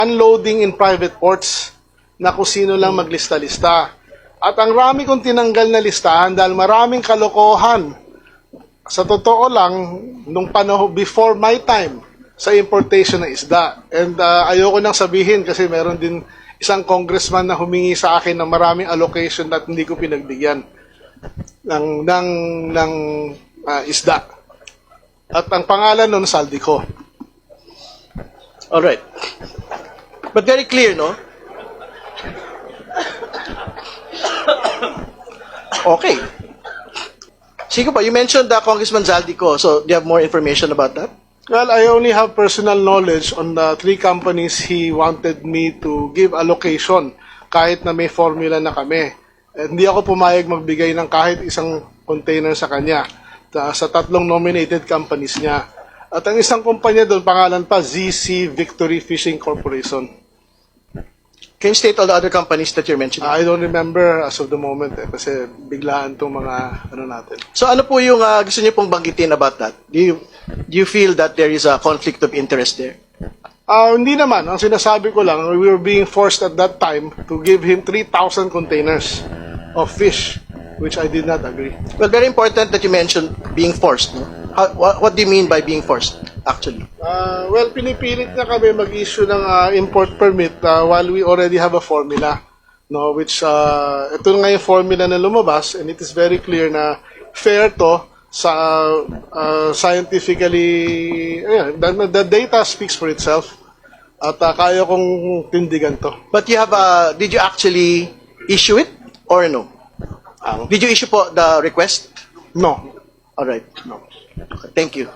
unloading in private ports na kung sino lang maglista-lista. At ang rami kong tinanggal na listahan dahil maraming kalokohan. Sa totoo lang, nung panahon before my time sa importation ng isda. And ayoko nang sabihin kasi meron din isang congressman na humingi sa akin ng maraming allocation at hindi ko pinagbigyan ng isda. At ang pangalan nun, Saldico. All right. But very clear, no? Okay. Sige po, you mentioned Congressman Zaldico. So, do you have more information about that? Well, I only have personal knowledge on the 3 companies he wanted me to give allocation kahit na may formula na kami. Hindi ako pumayag magbigay ng kahit isang container sa kanya sa 3 nominated companies niya. At ang isang kumpanya doon, pangalan pa, ZC Victory Fishing Corporation. Can you state all the other companies that you're mentioning? I don't remember as of the moment kasi biglaan itong mga natin. So ano po yung gusto niyo pong banggitin about that? Do you feel that there is a conflict of interest there? Hindi naman. Ang sinasabi ko lang, we were being forced at that time to give him 3,000 containers of fish, which I did not agree. Well, very important that you mentioned being forced. No? What do you mean by being forced, actually? Well, pinipilit na kami mag-issue ng import permit while we already have a formula. No, which, ito nga yung formula na lumabas and it is very clear na fair to sa scientifically, the data speaks for itself. At kaya kong tindigan to. But you have, did you actually issue it or no? Did you issue po the request? No. All right. No. Thank you.